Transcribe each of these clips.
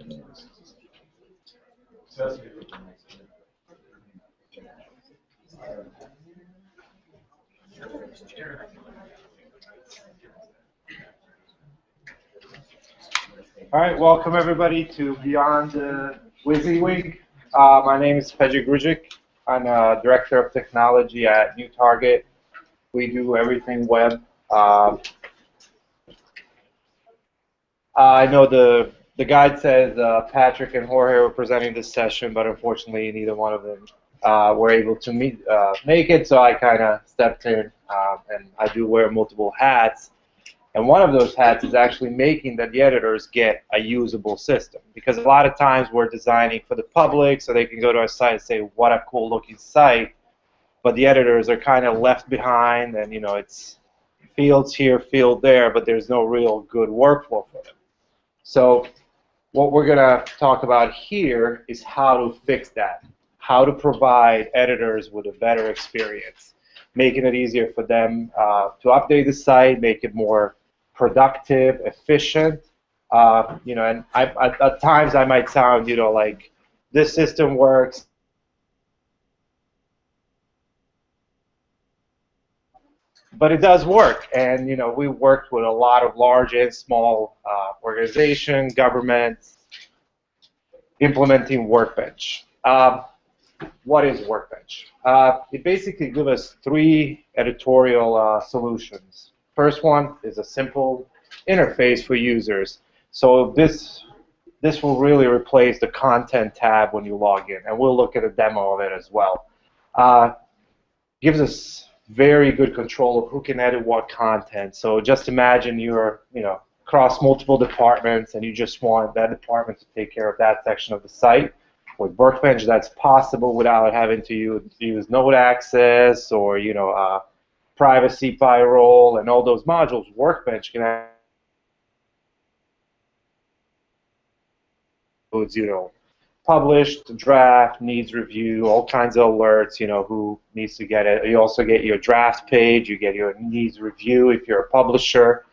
All right, welcome everybody to Beyond WYSIWYG. My name is Pedro Grujic. I'm Director of Technology at New Target. We do everything web. I know the guide says Patrick and Jorge were presenting this session, but unfortunately neither one of them were able to make it, so I kind of stepped in, and I do wear multiple hats. And one of those hats is actually making that the editors get a usable system. Because a lot of times we're designing for the public so they can go to our site and say, what a cool looking site. But the editors are kind of left behind, and you know, it's fields here, field there, but there's no real good workflow for them. So what we're going to talk about here is how to fix that. How to provide editors with a better experience. Making it easier for them to update the site, make it more productive, efficient, you know, and at times I might sound, you know, like this system works, but it does work. And you know, we worked with a lot of large and small organizations, governments, implementing Workbench. What is Workbench? It basically gives us three editorial solutions. First one is a simple interface for users. So this will really replace the content tab when you log in, and we'll look at a demo of it as well. Gives us very good control of who can edit what content. So just imagine you're, you know, across multiple departments and you just want that department to take care of that section of the site. With Workbench, that's possible without having to use node access or, you know, privacy firewall and all those modules. Workbench can includes, you know, published, draft, needs review, all kinds of alerts, you know, who needs to get it. You also get your draft page, you get your needs review if you're a publisher.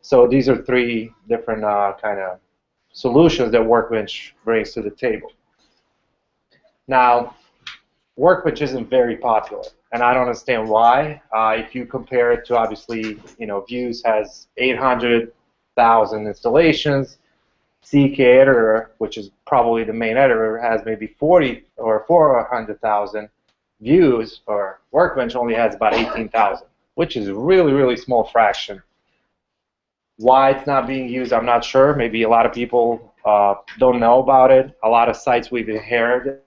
So these are three different kind of solutions that Workbench brings to the table. Now, Workbench isn't very popular, and I don't understand why. If you compare it to, obviously, you know, Views has 800,000 installations. CK Editor, which is probably the main editor, has maybe 40 or 400,000 views, or Workbench only has about 18,000, which is a really, really small fraction. Why it's not being used, I'm not sure. Maybe a lot of people don't know about it. A lot of sites we've inherited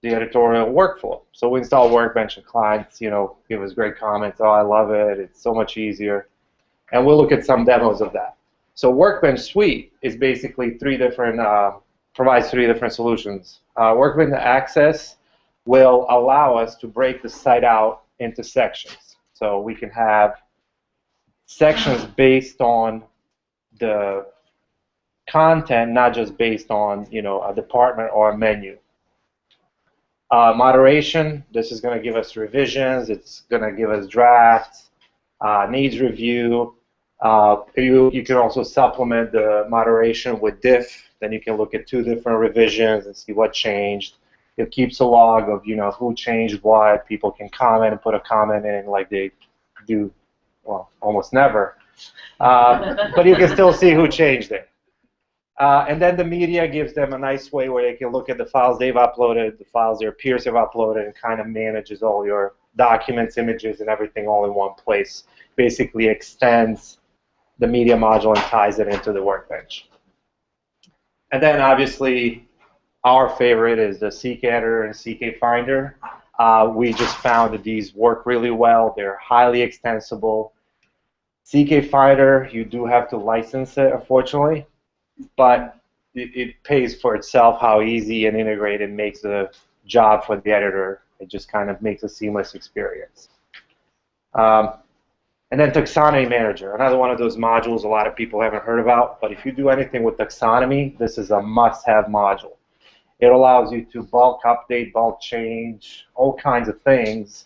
the editorial workflow. So we install Workbench, and clients, you know, give us great comments. Oh, I love it. It's so much easier. And we'll look at some demos of that. So Workbench Suite is basically provides three different solutions. Workbench Access will allow us to break the site out into sections. So we can have sections based on the content, not just based on, you know, a department or a menu. Moderation, this is going to give us revisions, it's going to give us drafts, needs review. You can also supplement the moderation with diff, then you can look at two different revisions and see what changed. It keeps a log of, you know, who changed what. People can comment and put a comment in like they do, well, almost never. But you can still see who changed it. And then the media gives them a nice way where they can look at the files they've uploaded, the files their peers have uploaded, and kind of manages all your documents, images, and everything all in one place. Basically extends the media module and ties it into the Workbench. And then obviously our favorite is the CK Editor and CK Finder. We just found that these work really well. They're highly extensible. CK Finder, you do have to license it, unfortunately, but it pays for itself how easy and integrated it makes the job for the editor. It just kind of makes a seamless experience. And then Taxonomy Manager, another one of those modules a lot of people haven't heard about, but if you do anything with taxonomy, this is a must-have module. It allows you to bulk update, bulk change, all kinds of things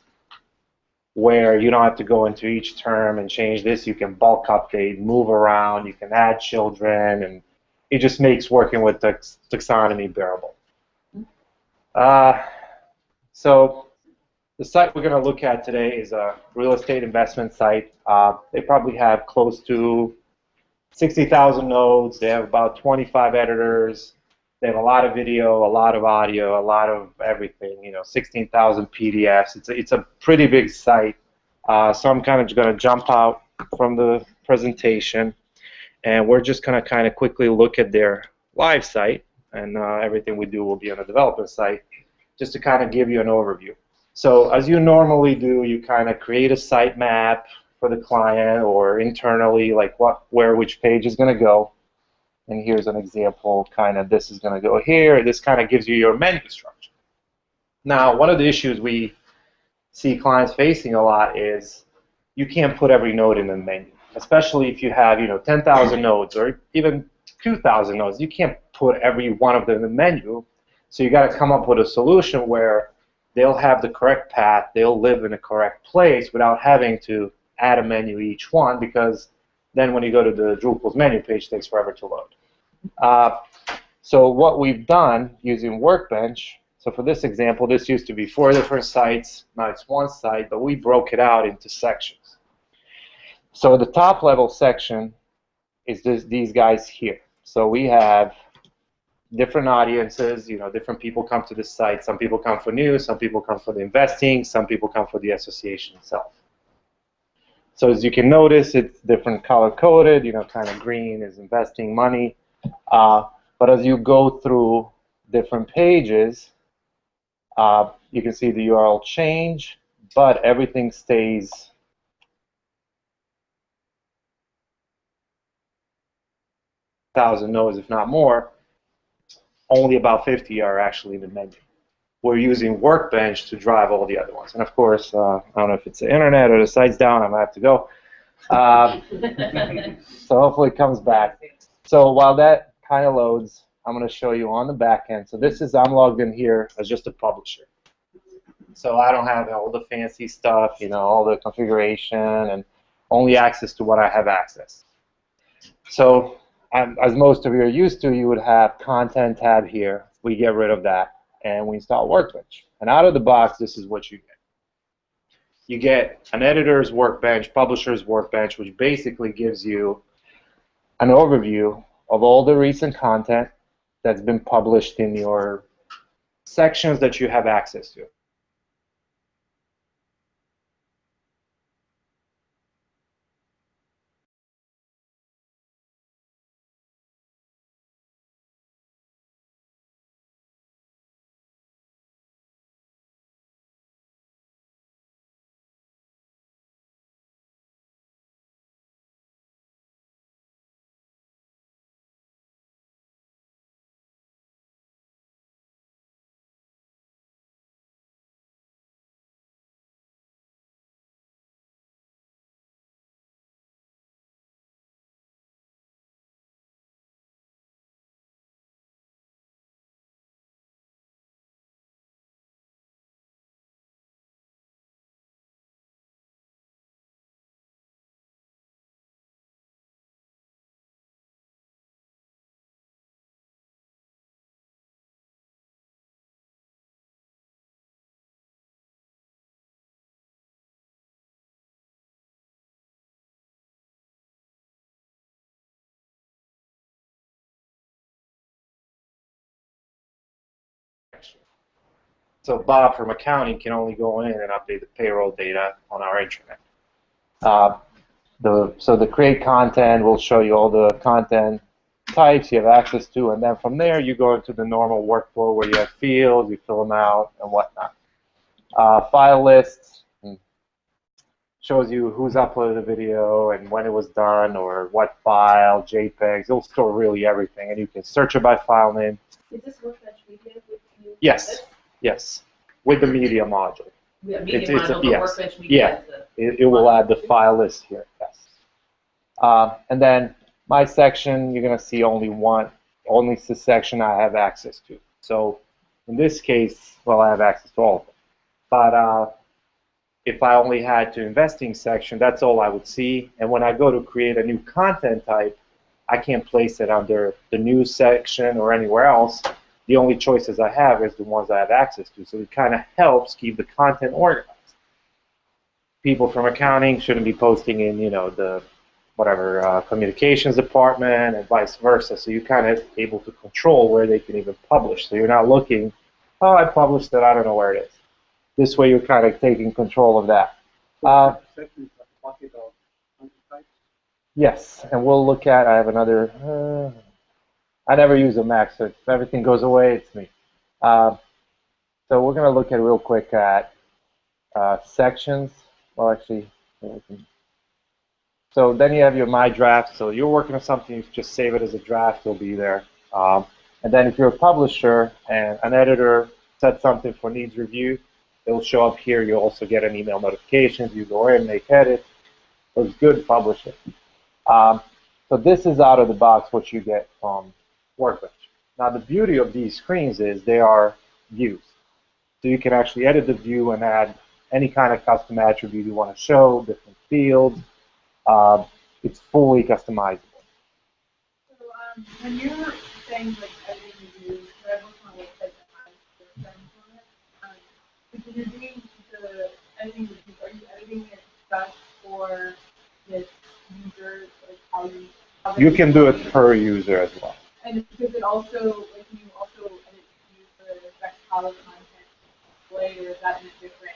where you don't have to go into each term and change this. You can bulk update, move around, you can add children, and it just makes working with taxonomy bearable. So the site we're going to look at today is a real estate investment site. They probably have close to 60,000 nodes. They have about 25 editors. They have a lot of video, a lot of audio, a lot of everything. 16,000 PDFs. It's a pretty big site. So I'm kind of just going to jump out from the presentation, and we're just going to kind of quickly look at their live site, and everything we do will be on the developer site, just to kind of give you an overview. So as you normally do, you kind of create a sitemap for the client, or internally, like where which page is going to go. And here's an example, kind of this is going to go here. This kind of gives you your menu structure. Now, one of the issues we see clients facing a lot is you can't put every node in the menu, especially if you have 10,000 nodes or even 2,000 nodes. You can't put every one of them in the menu. So you got to come up with a solution where they'll have the correct path, they'll live in a correct place without having to add a menu each one, because then when you go to the Drupal's menu page, it takes forever to load. So what we've done using Workbench, so for this example, this used to be 4 different sites, now it's one site, but we broke it out into sections. So the top level section is these guys here. So we have different audiences, different people come to the site. Some people come for news, some people come for the investing, some people come for the association itself. So as you can notice, it's different color-coded, kind of green is investing money. But as you go through different pages, you can see the URL change, but everything stays 1,000 nodes, if not more. Only about 50 are actually in the menu. We're using Workbench to drive all the other ones. And of course, I don't know if it's the internet or the site's down, I might have to go. So hopefully it comes back. So while that kind of loads, I'm going to show you on the back end. So this is, I'm logged in here as just a publisher. So I don't have all the fancy stuff, all the configuration, and only access to what I have access. So as most of you are used to, you would have content tab here. We get rid of that, and we install Workbench. And out of the box, this is what you get. You get an editor's workbench, publisher's workbench, which basically gives you an overview of all the recent content that's been published in your sections that you have access to. So Bob from accounting can only go in and update the payroll data on our intranet. So the create content will show you all the content types you have access to, and then from there you go into the normal workflow where you have fields, you fill them out, and whatnot. File lists shows you who's uploaded the video and when it was done, or what file, JPEGs. It'll store really everything, and you can search it by file name. Is this Workbench Media? Yes. Yes, with the media module. Yeah, media module, yes. Workbench Media. Yeah, it will add the file list here. Yes. And then my section, you're going to see only the section I have access to. So in this case, well, I have access to all of them. But if I only had to investing section, that's all I would see. And when I go to create a new content type, I can't place it under the news section or anywhere else. The only choices I have is the ones I have access to. So it kind of helps keep the content organized. People from accounting shouldn't be posting in, the whatever communications department and vice versa. So you're kind of able to control where they can even publish. So you're not looking, oh, I published it, I don't know where it is. This way you're kind of taking control of that. Yes, and we'll look at, I have another, I never use a Mac, so if everything goes away, it's me. So we're going to look at real quick at sections. Well, actually, so then you have your My Draft. So you're working on something, you just save it as a draft, it'll be there. And then if you're a publisher and an editor sets something for needs review, it'll show up here. You'll also get an email notifications. You go in, make edits. So it's good, publish it. So this is out of the box what you get from Workbench. Now the beauty of these screens is they are views. So you can actually edit the view and add any kind of custom attribute you want to show, different fields. It's fully customizable. So when you're saying like editing reviews, I work on a website that has the settings on it. When you're doing the editing reviews, are you editing it just for this user, like how you can do it per user as well. And does it also, like, can you also edit views that affect how the content display, or is that in a different?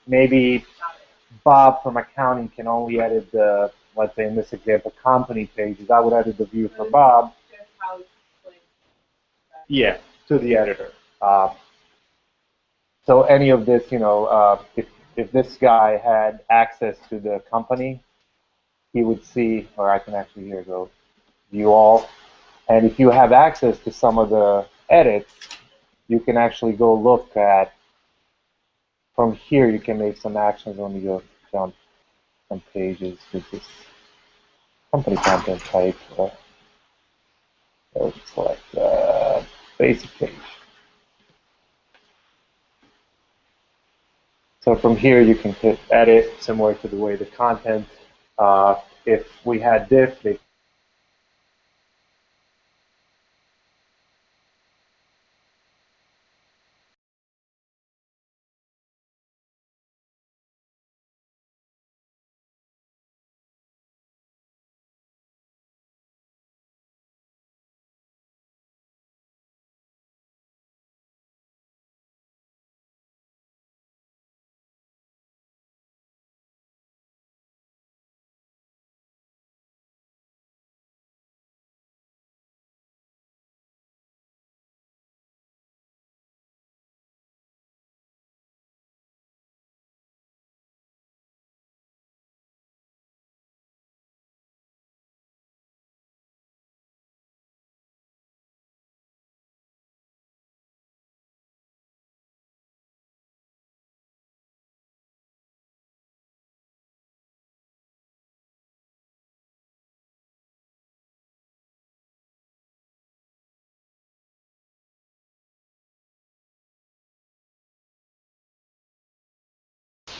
Maybe Bob from accounting can only edit the, let's say in this example, company pages. I would edit the view for Bob. Just how it's displayed. Yeah, to the editor. So any of this, if this guy had access to the company, he would see, or I can actually here go view all. And if you have access to some of the edits, you can actually go look at, from here you can make some actions. Let me go jump some pages with this company content type. So select basic page. So from here you can hit edit, similar to the way the content, if we had diff, they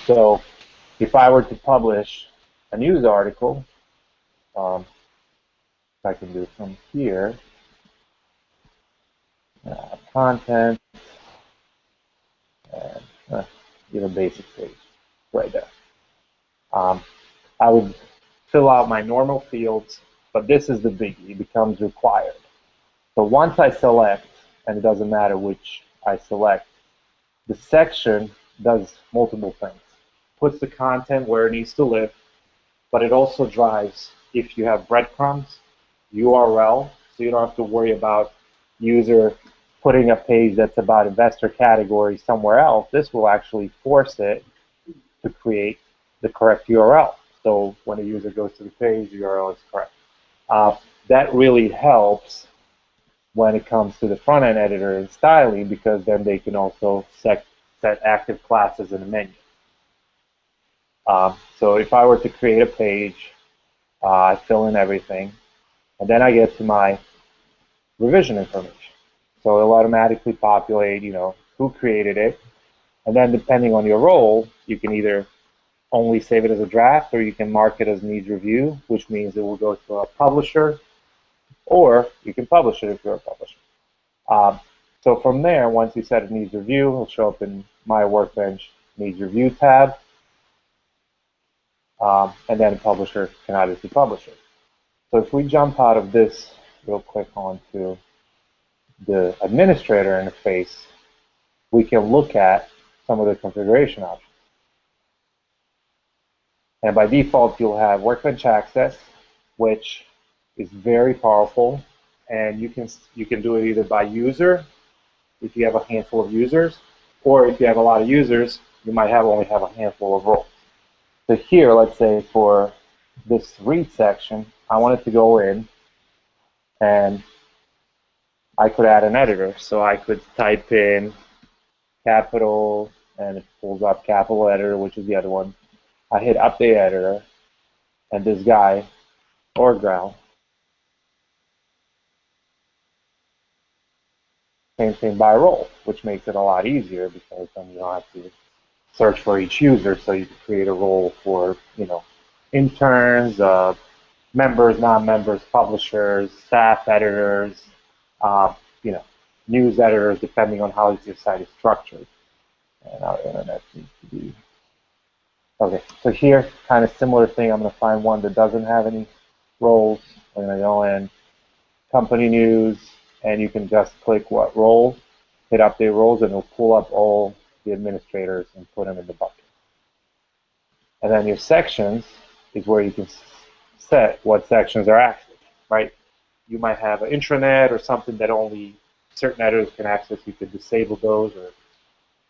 So if I were to publish a news article, I can do it from here, content, and give a basic page right there. I would fill out my normal fields, but this is the biggie. It becomes required. So once I select, and it doesn't matter which I select, the section does multiple things. Puts the content where it needs to live, but it also drives, if you have breadcrumbs, URL, so you don't have to worry about user putting a page that's about investor category somewhere else. This will actually force it to create the correct URL. So when a user goes to the page, the URL is correct. That really helps when it comes to the front-end editor and styling, because then they can also set active classes in the menu. So if I were to create a page, I fill in everything, and then I get to my revision information. So it'll automatically populate, who created it. And then depending on your role, you can either only save it as a draft, or you can mark it as needs review, which means it will go to a publisher, or you can publish it if you're a publisher. So from there, once you set it needs review, it'll show up in My Workbench Needs Review tab, and then a publisher can obviously publish it. So if we jump out of this real quick onto the administrator interface, we can look at some of the configuration options. And by default, you'll have Workbench Access, which is very powerful, and you can do it either by user, if you have a handful of users, or if you have a lot of users, you might only have a handful of roles. So here, let's say for this read section, I wanted to go in and I could add an editor. So I could type in capital, and it pulls up capital editor, which is the other one. I hit update editor, and this guy, OrgGrau, same thing by role, which makes it a lot easier because then you don't have to search for each user. So you can create a role for, interns, members, non-members, publishers, staff editors, news editors, depending on how your site is structured. And our internet needs to be okay. So here, kind of similar thing. I'm going to find one that doesn't have any roles. I'm going to go in, company news, and you can just click what role, hit update roles, and it'll pull up all the administrators and put them in the bucket. And then your sections is where you can set what sections are active, right? You might have an intranet or something that only certain editors can access. You could disable those or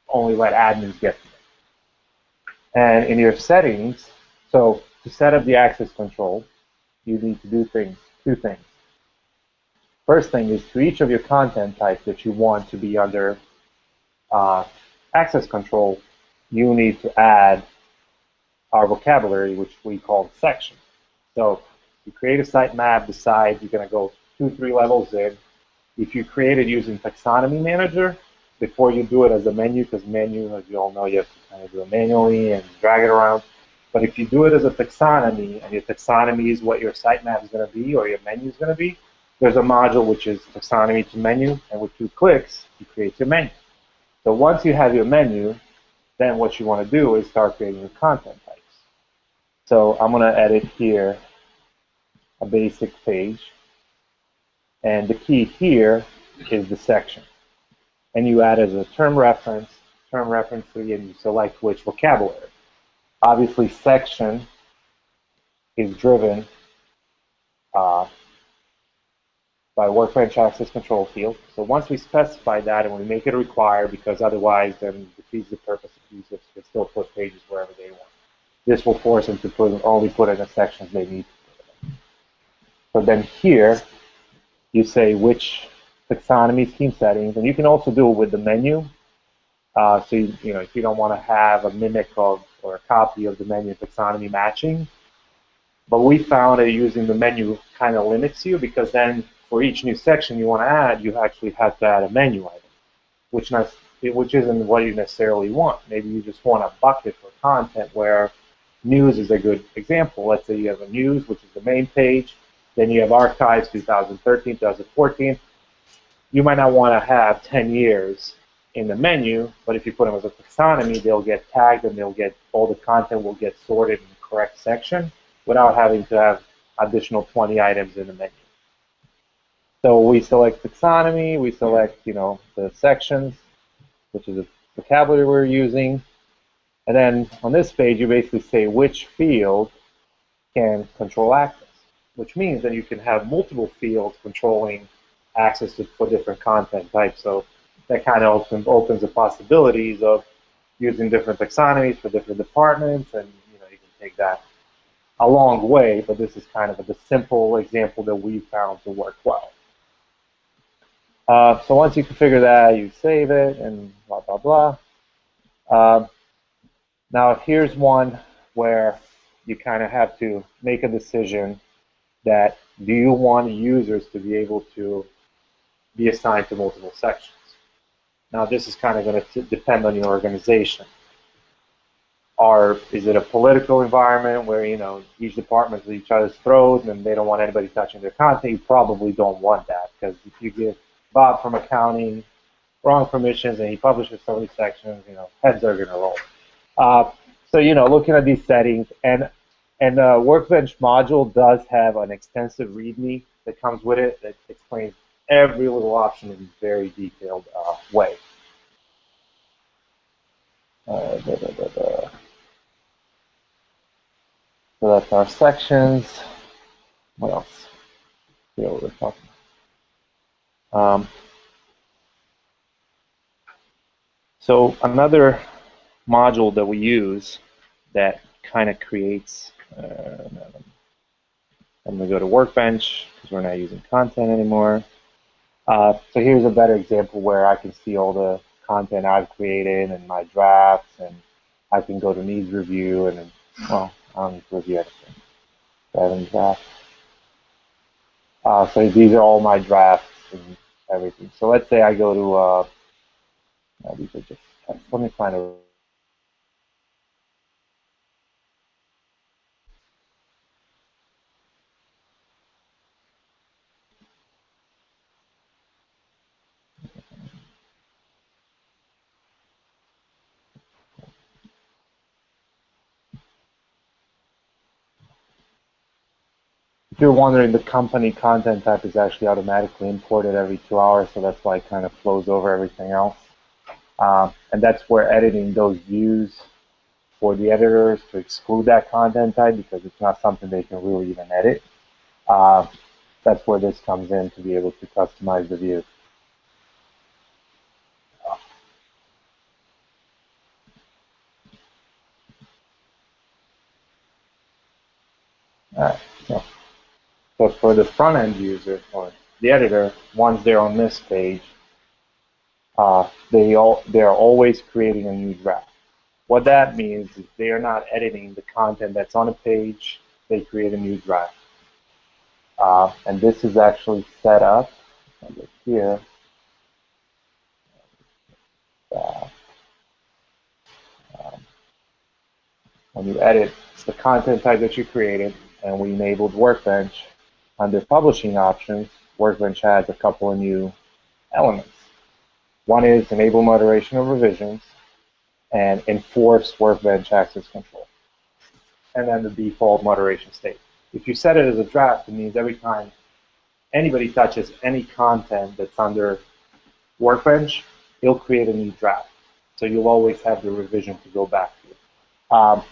only let admins get to them. And in your settings, so to set up the access control, you need to do two things. First thing is, to each of your content types that you want to be under access control, you need to add our vocabulary, which we call section. So you create a sitemap, decide you're going to go 2-3 levels in. If you create it using Taxonomy Manager, before you do it as a menu, because menu, as you all know, you have to kind of do it manually and drag it around. But if you do it as a taxonomy, and your taxonomy is what your sitemap is going to be or your menu is going to be, there's a module which is taxonomy to menu, and with 2 clicks, you create your menu. So once you have your menu, then what you want to do is start creating your content types. So I'm going to edit here a basic page, and the key here is the section. And you add as a term reference 3, and you select which vocabulary. Obviously, section is driven by Workbench Access Control field. So once we specify that and we make it required, because otherwise then it defeats the purpose of users to still put pages wherever they want. This will force them to only put in the sections they need to put in. So then here, you say which taxonomy scheme settings, and you can also do it with the menu. So if you don't want to have a mimic of or a copy of the menu taxonomy matching, but we found that using the menu kind of limits you, because then for each new section you want to add, you actually have to add a menu item, which isn't what you necessarily want. Maybe you just want a bucket for content where news is a good example. Let's say you have a news, which is the main page, then you have archives 2013, 2014. You might not want to have 10 years in the menu, but if you put them as a taxonomy, they'll get tagged and all the content will get sorted in the correct section without having to have additional 20 items in the menu. So we select taxonomy, we select the sections, which is the vocabulary we're using, and then on this page you basically say which field can control access, which means that you can have multiple fields controlling access for different content types. So that kind of opens the possibilities of using different taxonomies for different departments, and you can take that a long way, but this is kind of the simple example that we found to work well. So once you configure that, you save it and blah, blah, blah. Now here's one where you kind of have to make a decision that do you want users to be able to be assigned to multiple sections. Now, this is kind of going to depend on your organization. Is it a political environment where each department is at each other's throat and they don't want anybody touching their content? You probably don't want that, because if you give Bob from accounting wrong permissions and he publishes so many sections, heads are going to roll. So looking at these settings, and the Workbench module does have an extensive README that comes with it that explains every little option in a very detailed way. So that's our sections. What else? Yeah, what we're talking about. So another module that we use that kind of creates, I'm going to go to Workbench because we're not using content anymore. So here's a better example where I can see all the content I've created and my drafts, and I can go to needs review, and well, I don't need to review anything. I haven't drafts. So these are all my drafts and everything. So let's say I go to, these are just text. Let me find a. If you're wondering, the company content type is actually automatically imported every 2 hours, so that's why it kind of flows over everything else. And that's where editing those views for the editors to exclude that content type, because it's not something they can really even edit. That's where this comes in, to be able to customize the view. All right. So for the front-end user, or the editor, once they're on this page, they're always creating a new draft. What that means is they are not editing the content that's on a page. They create a new draft. And this is actually set up over here. When you edit the content type that you created, and we enabled Workbench, under publishing options, Workbench has a couple of new elements. One is enable moderation of revisions and enforce Workbench access control. And then the default moderation state. If you set it as a draft, it means every time anybody touches any content that's under Workbench, it'll create a new draft. So you'll always have the revision to go back to.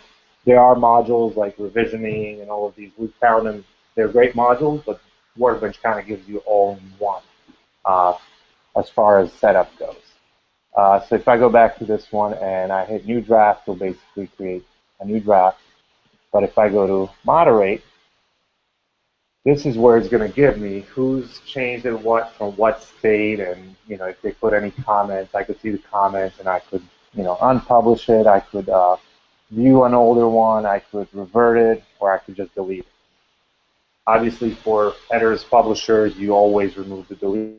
There are modules like revisioning and all of these. We found them, they're great modules, but Workbench kind of gives you all in one as far as setup goes. So if I go back to this one and I hit new draft, it'll basically create a new draft. But if I go to moderate, this is where it's going to give me who's changed it what from what state, and if they put any comments, I could see the comments, and I could unpublish it. I could view an older one, I could revert it, or I could just delete it. Obviously, for editors, publishers, you always remove the delete.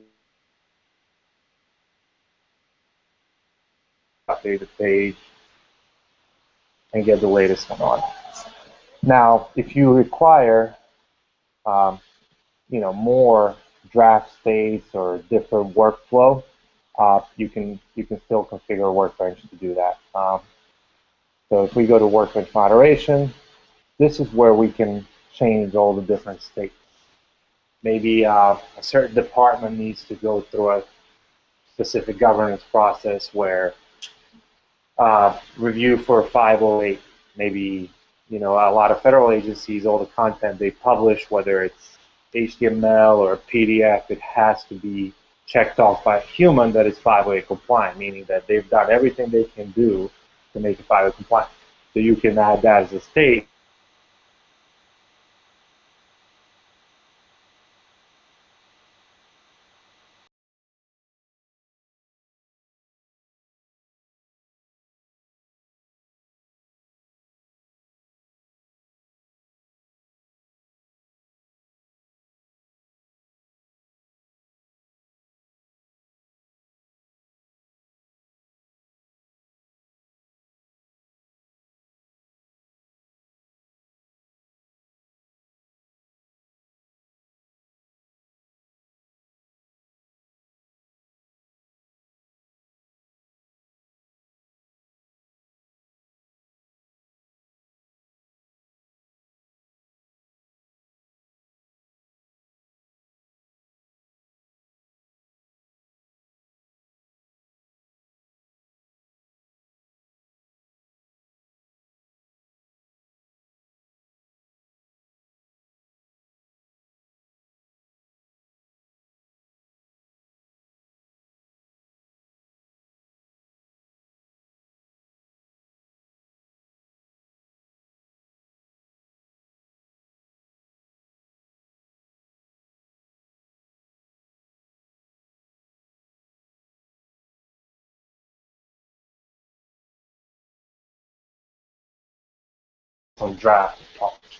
Update the page and get the latest one on. Now, if you require more draft states or different workflow, you can still configure Workbench to do that. So if we go to Workbench moderation, this is where we can change all the different states. Maybe a certain department needs to go through a specific governance process where review for 508, maybe a lot of federal agencies, all the content they publish, whether it's HTML or PDF, it has to be checked off by a human that is 508 compliant, meaning that they've done everything they can do to make it 508 compliant. So you can add that as a state. on draft publish.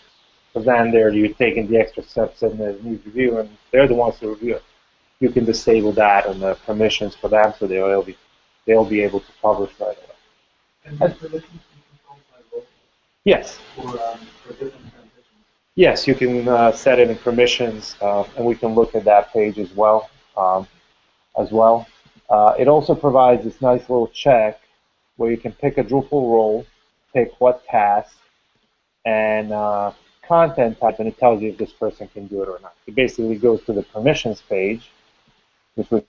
So then there you're taking the extra steps in the needs review, and they're the ones to review it. You can disable that and the permissions for them, so they'll be able to publish right away. And the permissions can control by role Yes. for different transitions. Yes, you can set it in permissions, and we can look at that page as well. It also provides this nice little check where you can pick a Drupal role, pick what task, and content type, and it tells you if this person can do it or not. It basically goes to the permissions page, which we